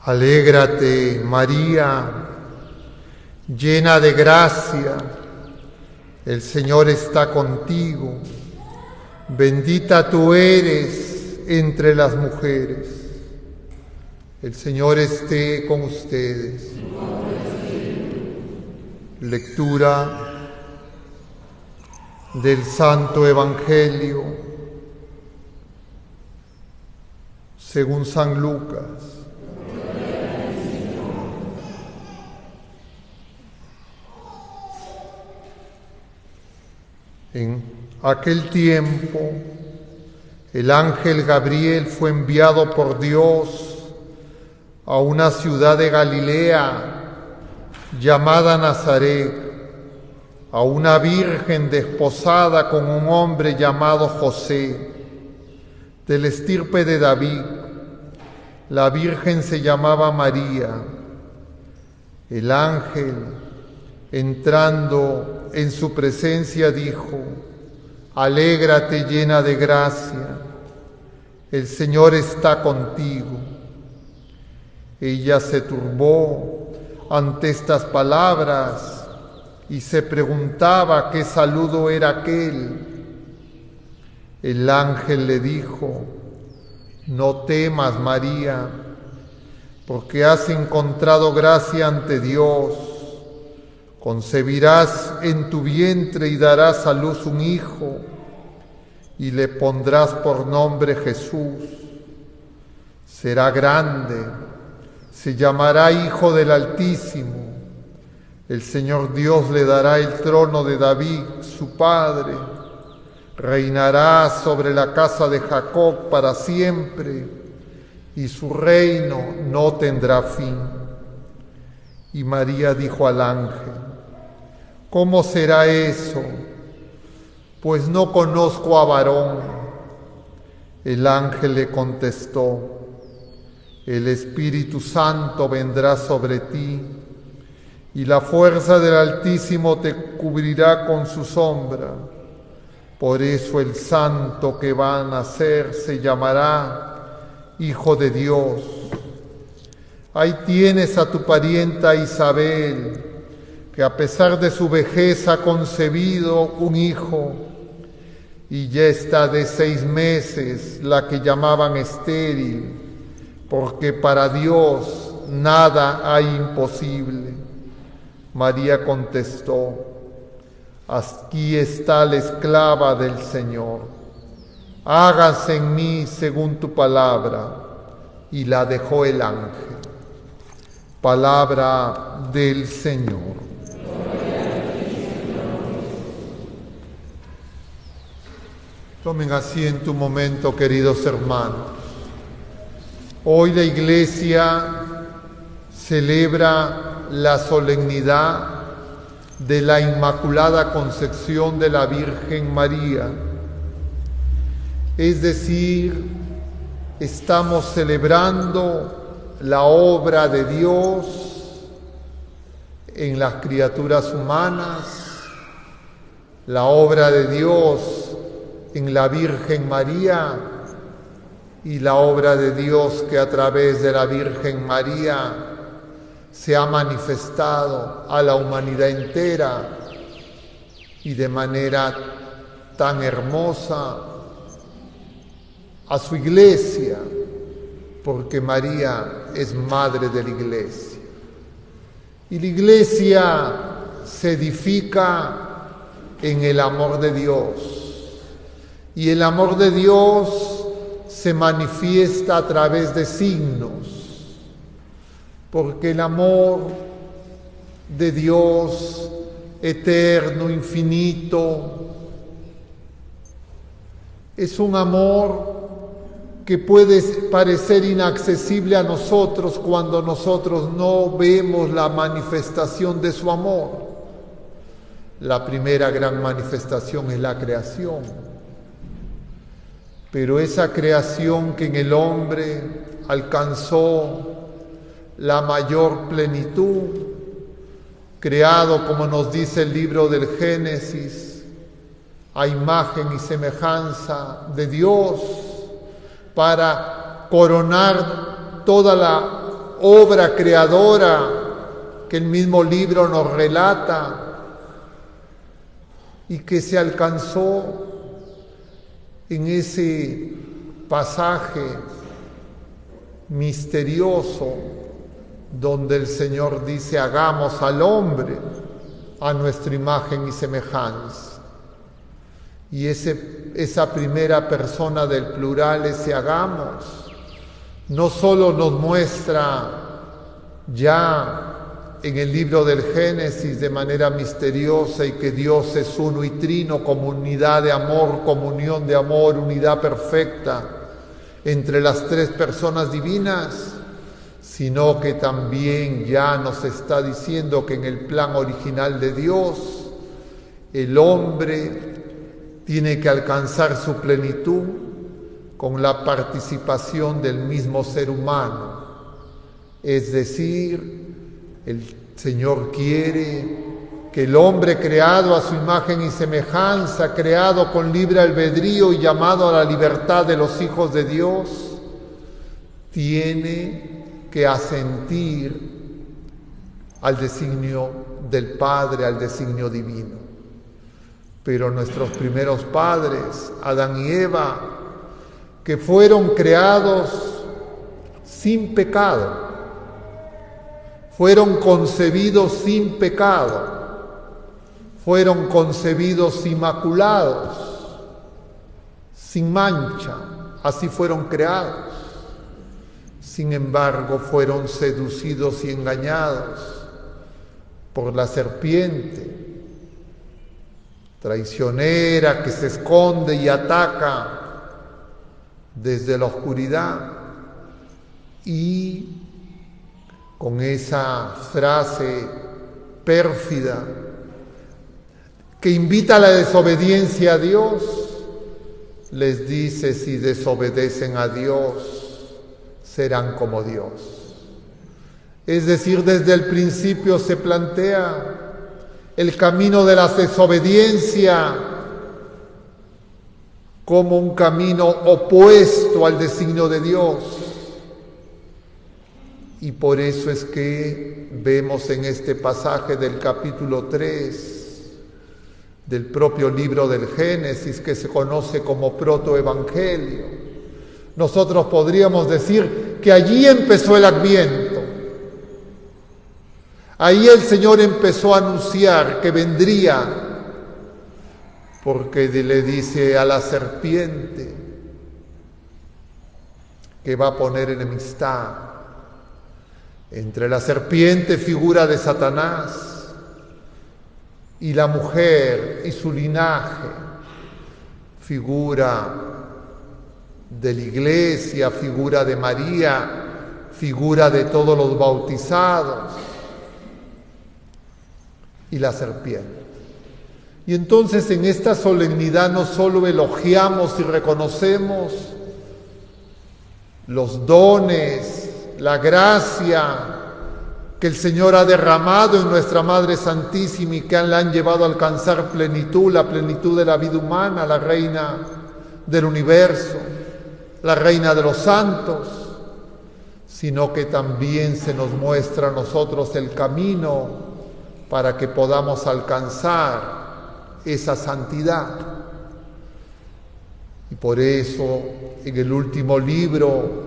Alégrate, María, llena de gracia, el Señor está contigo. Bendita tú eres entre las mujeres. El Señor esté con ustedes. Lectura del Santo Evangelio según San Lucas. En aquel tiempo, el ángel Gabriel fue enviado por Dios a una ciudad de Galilea llamada Nazaret, a una virgen desposada con un hombre llamado José, del estirpe de David. La virgen se llamaba María. El ángel, entrando en su presencia, dijo: Alégrate, llena de gracia, el Señor está contigo. Ella se turbó ante estas palabras y se preguntaba qué saludo era aquel. El ángel le dijo: No temas, María, porque has encontrado gracia ante Dios. Concebirás en tu vientre y darás a luz un hijo, y le pondrás por nombre Jesús. Será grande, se llamará Hijo del Altísimo. El Señor Dios le dará el trono de David, su padre. Reinará sobre la casa de Jacob para siempre, y su reino no tendrá fin. Y María dijo al ángel: ¿Cómo será eso? Pues no conozco a varón. El ángel le contestó: El Espíritu Santo vendrá sobre ti, y la fuerza del Altísimo te cubrirá con su sombra. Por eso el santo que va a nacer se llamará Hijo de Dios. Ahí tienes a tu parienta Isabel, que a pesar de su vejez ha concebido un hijo, y ya está de 6 meses, la que llamaban estéril, porque para Dios nada hay imposible. María contestó: Aquí está la esclava del Señor. Hágase en mí según tu palabra. Y la dejó el ángel. Palabra del Señor. Tomen asiento un momento, queridos hermanos. Hoy la Iglesia celebra la solemnidad de la Inmaculada Concepción de la Virgen María. Es decir, estamos celebrando la obra de Dios en las criaturas humanas, la obra de Dios en la Virgen María y la obra de Dios que a través de la Virgen María se ha manifestado a la humanidad entera y de manera tan hermosa a su Iglesia, porque María es madre de la Iglesia. Y la Iglesia se edifica en el amor de Dios. Y el amor de Dios se manifiesta a través de signos. Porque el amor de Dios eterno, infinito, es un amor que puede parecer inaccesible a nosotros cuando nosotros no vemos la manifestación de su amor. La primera gran manifestación es la creación. Pero esa creación que en el hombre alcanzó la mayor plenitud, creado, como nos dice el libro del Génesis, a imagen y semejanza de Dios, para coronar toda la obra creadora que el mismo libro nos relata y que se alcanzó en ese pasaje misterioso donde el Señor dice: hagamos al hombre a nuestra imagen y semejanza. Y esa primera persona del plural, ese hagamos, no solo nos muestra ya en el libro del Génesis de manera misteriosa y que Dios es uno y trino, como unidad de amor, comunión de amor, unidad perfecta entre las tres personas divinas, sino que también ya nos está diciendo que en el plan original de Dios, el hombre tiene que alcanzar su plenitud con la participación del mismo ser humano. Es decir, el Señor quiere que el hombre creado a su imagen y semejanza, creado con libre albedrío y llamado a la libertad de los hijos de Dios, tiene que asentir al designio del Padre, al designio divino. Pero nuestros primeros padres, Adán y Eva, que fueron creados sin pecado, fueron concebidos sin pecado, fueron concebidos inmaculados, sin mancha, así fueron creados. Sin embargo, fueron seducidos y engañados por la serpiente, traicionera que se esconde y ataca desde la oscuridad, y con esa frase pérfida que invita a la desobediencia a Dios, les dice: si desobedecen a Dios, serán como Dios. Es decir, desde el principio se plantea el camino de la desobediencia como un camino opuesto al designio de Dios. Y por eso es que vemos en este pasaje del capítulo 3 del propio libro del Génesis, que se conoce como protoevangelio, nosotros podríamos decir que allí empezó el Adviento. Ahí el Señor empezó a anunciar que vendría, porque le dice a la serpiente que va a poner enemistad entre la serpiente, figura de Satanás, y la mujer y su linaje, figura de la Iglesia, figura de María, figura de todos los bautizados, y la serpiente. Y entonces en esta solemnidad no solo elogiamos y reconocemos los dones, la gracia que el Señor ha derramado en nuestra Madre Santísima y que la han llevado a alcanzar plenitud, la plenitud de la vida humana, la Reina del universo, la Reina de los santos, sino que también se nos muestra a nosotros el camino para que podamos alcanzar esa santidad. Y por eso, en el último libro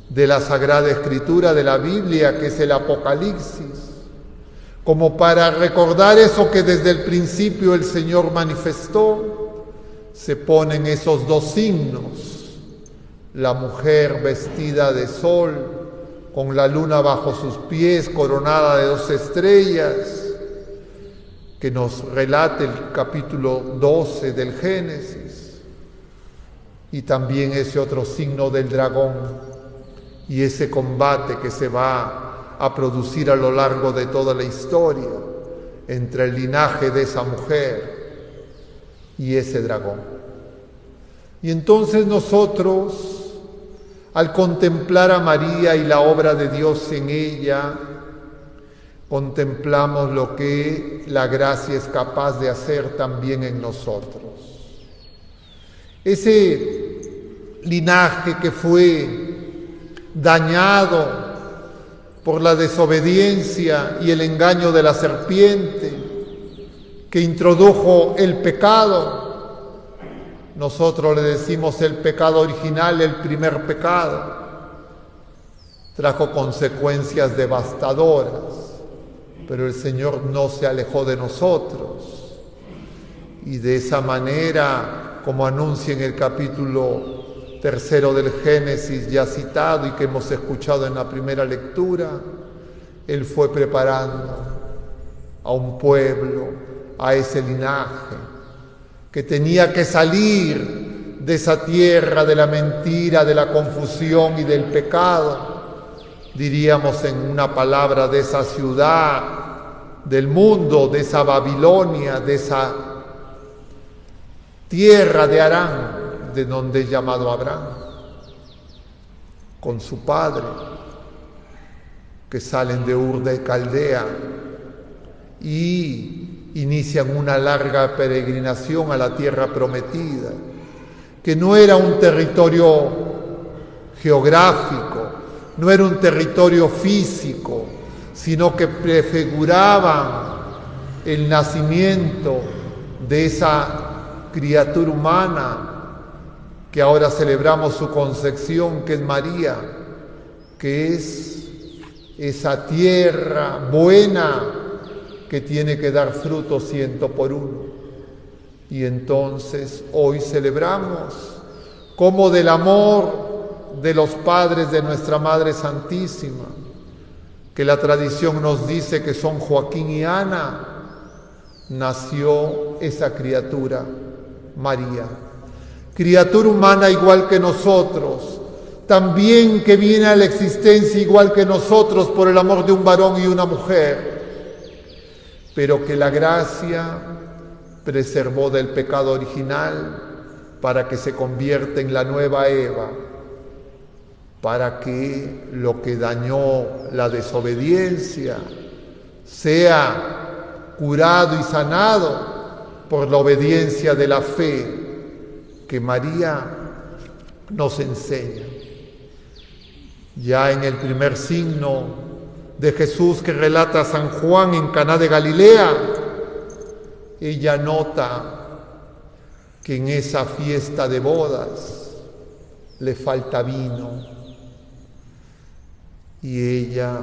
de la Sagrada Escritura de la Biblia, que es el Apocalipsis, como para recordar eso que desde el principio el Señor manifestó, se ponen esos dos signos: la mujer vestida de sol, con la luna bajo sus pies, coronada de 2 estrellas, que nos relata el capítulo 12 del Génesis, y también ese otro signo del dragón, y ese combate que se va a producir a lo largo de toda la historia entre el linaje de esa mujer y ese dragón. Y entonces nosotros, al contemplar a María y la obra de Dios en ella, contemplamos lo que la gracia es capaz de hacer también en nosotros. Ese linaje que fue dañado por la desobediencia y el engaño de la serpiente que introdujo el pecado. Nosotros le decimos el pecado original, el primer pecado. Trajo consecuencias devastadoras, pero el Señor no se alejó de nosotros. Y de esa manera, como anuncia en el capítulo 3 del Génesis ya citado y que hemos escuchado en la primera lectura, Él fue preparando a un pueblo, a ese linaje, que tenía que salir de esa tierra de la mentira, de la confusión y del pecado, diríamos en una palabra, de esa ciudad del mundo, de esa Babilonia, de esa tierra de Harán, de donde es llamado Abraham, con su padre, que salen de Ur de Caldea y inician una larga peregrinación a la tierra prometida, que no era un territorio geográfico, no era un territorio físico, sino que prefiguraban el nacimiento de esa criatura humana que ahora celebramos su concepción, que es María, que es esa tierra buena que tiene que dar fruto 100 por 1. Y entonces hoy celebramos como del amor de los padres de nuestra Madre Santísima, que la tradición nos dice que son Joaquín y Ana, nació esa criatura, María. Criatura humana igual que nosotros, también que viene a la existencia igual que nosotros por el amor de un varón y una mujer, pero que la gracia preservó del pecado original para que se convierta en la nueva Eva, para que lo que dañó la desobediencia sea curado y sanado por la obediencia de la fe que María nos enseña. Ya en el primer signo de Jesús que relata San Juan en Caná de Galilea, ella nota que en esa fiesta de bodas le falta vino y ella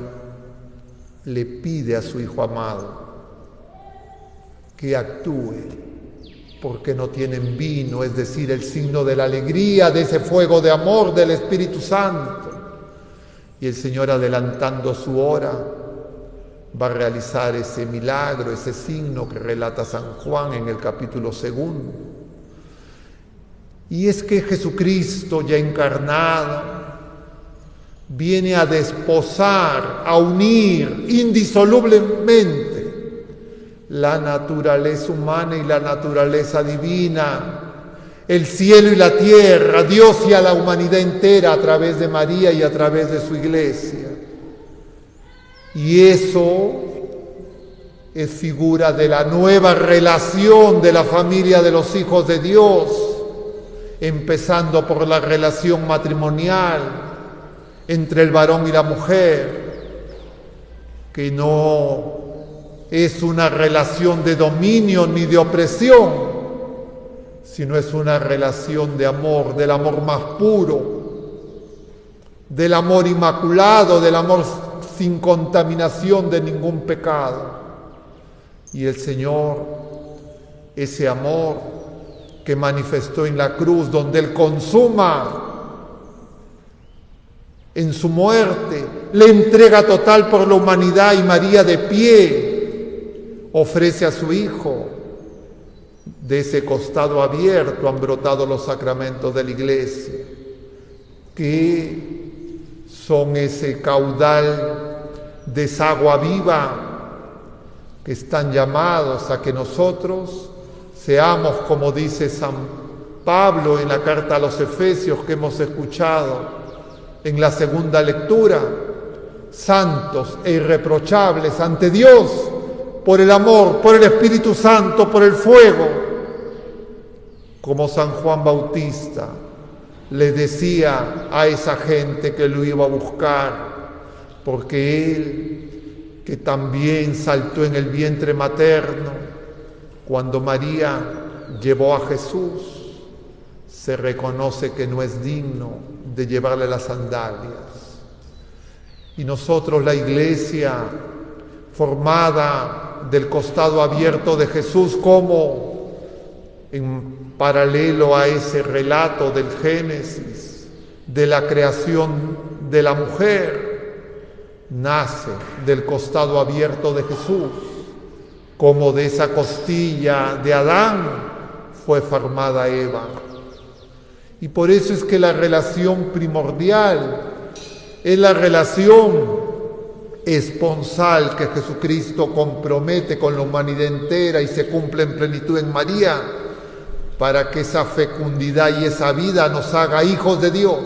le pide a su hijo amado que actúe porque no tienen vino, es decir, el signo de la alegría, de ese fuego de amor del Espíritu Santo. Y el Señor, adelantando su hora, va a realizar ese milagro, ese signo que relata San Juan en el capítulo 2. Y es que Jesucristo, ya encarnado, viene a desposar, a unir indisolublemente la naturaleza humana y la naturaleza divina, el cielo y la tierra, Dios y a la humanidad entera a través de María y a través de su iglesia. Y eso es figura de la nueva relación de la familia de los hijos de Dios, empezando por la relación matrimonial entre el varón y la mujer, que no es una relación de dominio ni de opresión, sino es una relación de amor, del amor más puro, del amor inmaculado, del amor sin contaminación de ningún pecado. Y el Señor, ese amor que manifestó en la cruz, donde Él consuma en su muerte, le entrega total por la humanidad, y María de pie ofrece a su Hijo. De ese costado abierto han brotado los sacramentos de la Iglesia, que son ese caudal de esa agua viva que están llamados a que nosotros seamos, como dice San Pablo en la carta a los Efesios que hemos escuchado en la segunda lectura, santos e irreprochables ante Dios por el amor, por el Espíritu Santo, por el fuego, como San Juan Bautista le decía a esa gente que lo iba a buscar, porque Él, que también saltó en el vientre materno, cuando María llevó a Jesús, se reconoce que no es digno de llevarle las sandalias. Y nosotros, la Iglesia, formada del costado abierto de Jesús, como en paralelo a ese relato del Génesis, de la creación de la mujer, nace del costado abierto de Jesús, como de esa costilla de Adán fue formada Eva. Y por eso es que la relación primordial es la relación esponsal que Jesucristo compromete con la humanidad entera y se cumple en plenitud en María, para que esa fecundidad y esa vida nos haga hijos de Dios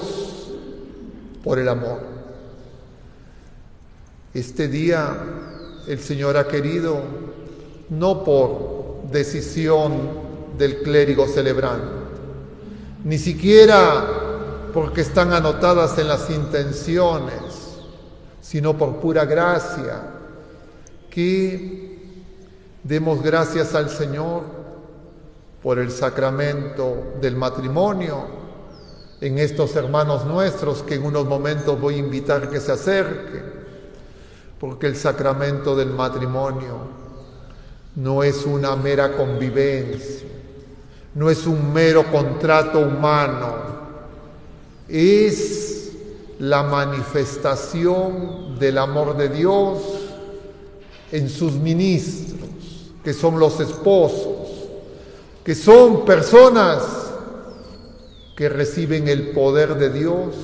por el amor. Este día el Señor ha querido, no por decisión del clérigo celebrante, ni siquiera porque están anotadas en las intenciones, sino por pura gracia, que demos gracias al Señor por el sacramento del matrimonio en estos hermanos nuestros que en unos momentos voy a invitar que se acerquen, porque el sacramento del matrimonio no es una mera convivencia, no es un mero contrato humano, es la manifestación del amor de Dios en sus ministros, que son los esposos, que son personas que reciben el poder de Dios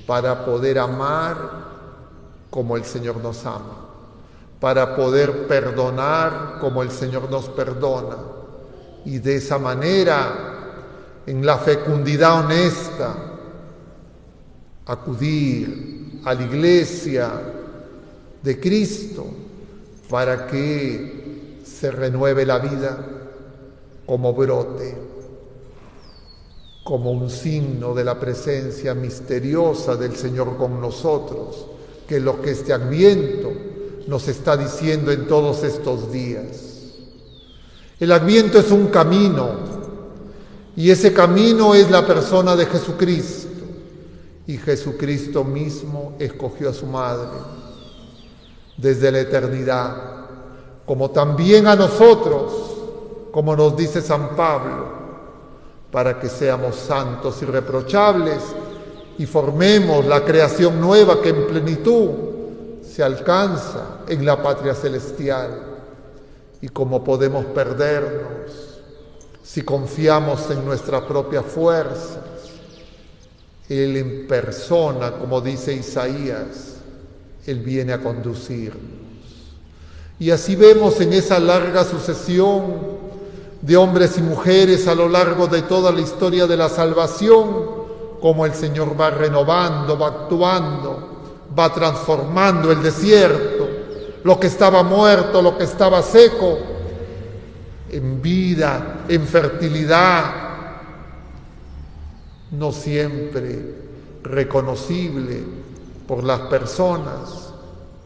para poder amar como el Señor nos ama, para poder perdonar como el Señor nos perdona, y de esa manera, en la fecundidad honesta, acudir a la Iglesia de Cristo para que se renueve la vida como brote, como un signo de la presencia misteriosa del Señor con nosotros, que es lo que este Adviento nos está diciendo en todos estos días. El Adviento es un camino, y ese camino es la persona de Jesucristo, y Jesucristo mismo escogió a su madre desde la eternidad, como también a nosotros, como nos dice San Pablo, para que seamos santos y irreprochables y formemos la creación nueva que en plenitud se alcanza en la patria celestial. Y cómo podemos perdernos si confiamos en nuestras propias fuerzas. Él en persona, como dice Isaías, Él viene a conducirnos. Y así vemos en esa larga sucesión de hombres y mujeres a lo largo de toda la historia de la salvación, cómo el Señor va renovando, va actuando, va transformando el desierto, lo que estaba muerto, lo que estaba seco, en vida, en fertilidad, no siempre reconocible por las personas,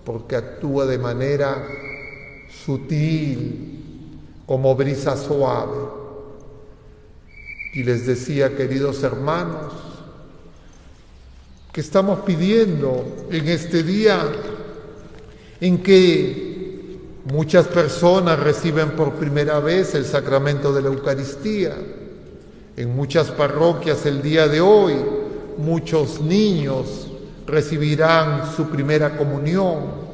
porque actúa de manera sutil, como brisa suave. Y les decía, queridos hermanos, que estamos pidiendo en este día en que muchas personas reciben por primera vez el sacramento de la Eucaristía. En muchas parroquias el día de hoy, muchos niños recibirán su primera comunión.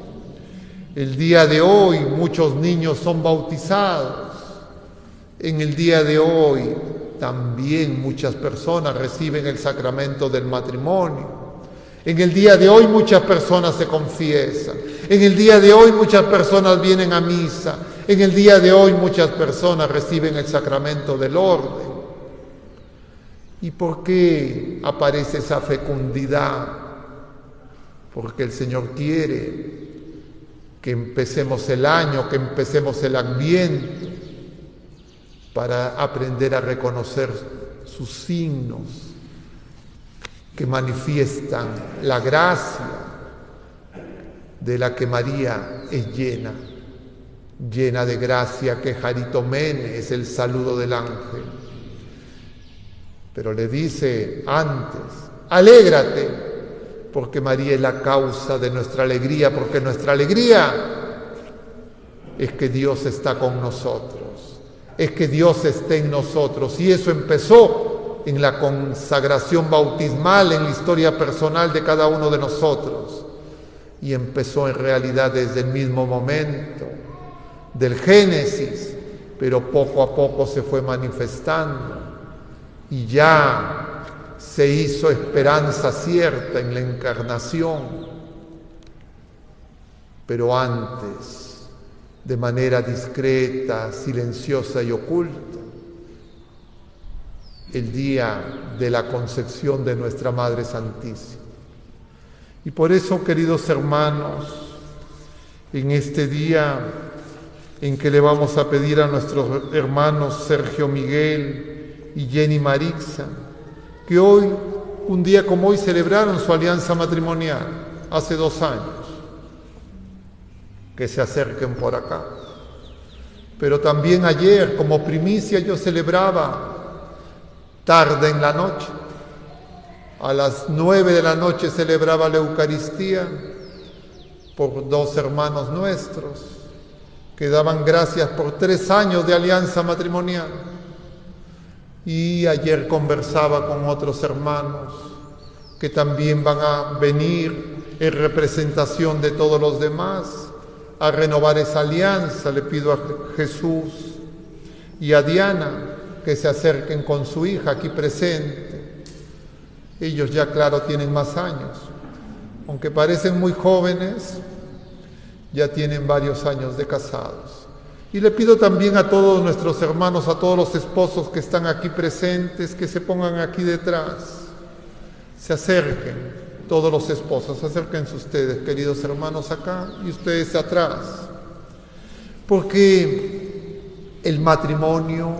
El día de hoy muchos niños son bautizados. En el día de hoy también muchas personas reciben el sacramento del matrimonio. En el día de hoy muchas personas se confiesan. En el día de hoy muchas personas vienen a misa. En el día de hoy muchas personas reciben el sacramento del orden. ¿Y por qué aparece esa fecundidad? Porque el Señor quiere que empecemos el año, que empecemos el Adviento, para aprender a reconocer sus signos que manifiestan la gracia de la que María es llena, llena de gracia, que Jaritomene es el saludo del ángel. Pero le dice antes, alégrate, porque María es la causa de nuestra alegría, porque nuestra alegría es que Dios está con nosotros, es que Dios esté en nosotros, y eso empezó en la consagración bautismal, en la historia personal de cada uno de nosotros, y empezó en realidad desde el mismo momento del Génesis, pero poco a poco se fue manifestando y ya se hizo esperanza cierta en la encarnación, pero antes, de manera discreta, silenciosa y oculta, el día de la concepción de nuestra Madre Santísima. Y por eso, queridos hermanos, en este día en que le vamos a pedir a nuestros hermanos Sergio Miguel y Jenny Marixa, que hoy, un día como hoy, celebraron su alianza matrimonial, hace 2 años, que se acerquen por acá. Pero también ayer, como primicia, yo celebraba tarde en la noche. A las 9 de la noche celebraba la Eucaristía por 2 hermanos nuestros que daban gracias por 3 años de alianza matrimonial. Y ayer conversaba con otros hermanos que también van a venir en representación de todos los demás a renovar esa alianza. Le pido a Jesús y a Diana que se acerquen con su hija aquí presente. Ellos ya, claro, tienen más años. Aunque parecen muy jóvenes, ya tienen varios años de casados. Y le pido también a todos nuestros hermanos, a todos los esposos que están aquí presentes, que se pongan aquí detrás. Se acerquen, todos los esposos, acérquense ustedes, queridos hermanos, acá, y ustedes atrás. Porque el matrimonio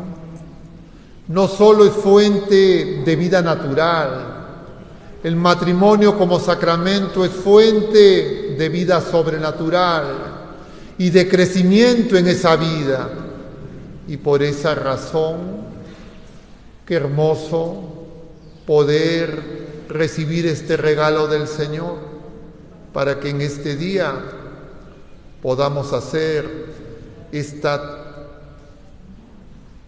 no solo es fuente de vida natural, el matrimonio como sacramento es fuente de vida sobrenatural y de crecimiento en esa vida. Y por esa razón, qué hermoso poder recibir este regalo del Señor, para que en este día podamos hacer esta,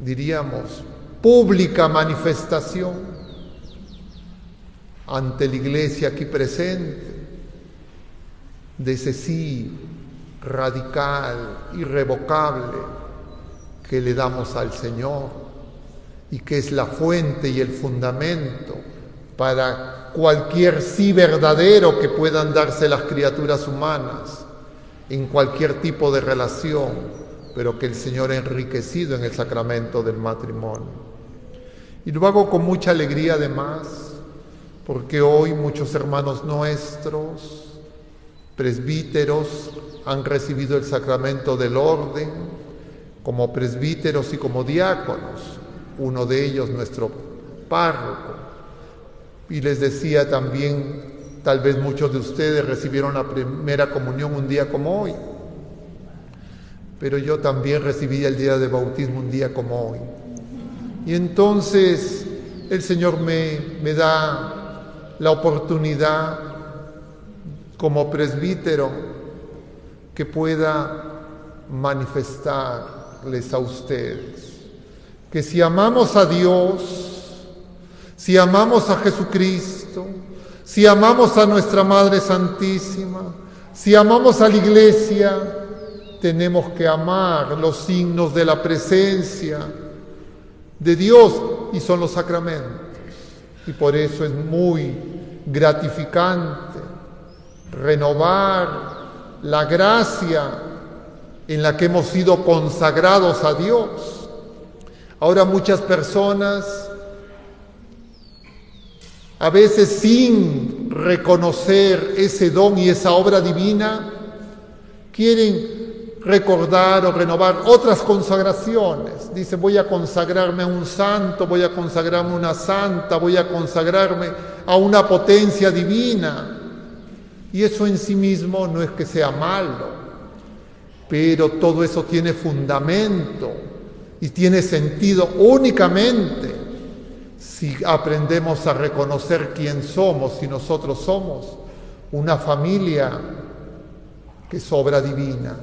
diríamos, pública manifestación ante la Iglesia aquí presente de ese sí radical, irrevocable que le damos al Señor y que es la fuente y el fundamento para cualquier sí verdadero que puedan darse las criaturas humanas en cualquier tipo de relación, pero que el Señor ha enriquecido en el sacramento del matrimonio. Y lo hago con mucha alegría además, porque hoy muchos hermanos nuestros, presbíteros, han recibido el sacramento del orden como presbíteros y como diáconos, uno de ellos nuestro párroco. Y les decía también, tal vez muchos de ustedes recibieron la primera comunión un día como hoy, pero yo también recibí el día de bautismo un día como hoy. Y entonces el Señor me da la oportunidad como presbítero que pueda manifestarles a ustedes que si amamos a Dios, si amamos a Jesucristo, si amamos a nuestra Madre Santísima, si amamos a la Iglesia, tenemos que amar los signos de la presencia de Dios, y son los sacramentos. Y por eso es muy gratificante renovar la gracia en la que hemos sido consagrados a Dios. Ahora muchas personas, a veces sin reconocer ese don y esa obra divina, quieren recordar o renovar otras consagraciones. Dice, voy a consagrarme a un santo, voy a consagrarme a una santa, voy a consagrarme a una potencia divina. Y eso en sí mismo no es que sea malo, pero todo eso tiene fundamento y tiene sentido únicamente si aprendemos a reconocer quién somos, y nosotros somos una familia que es obra divina.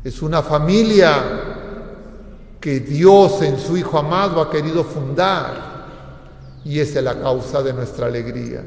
Es una familia que Dios en su Hijo amado ha querido fundar, y esa es la causa de nuestra alegría.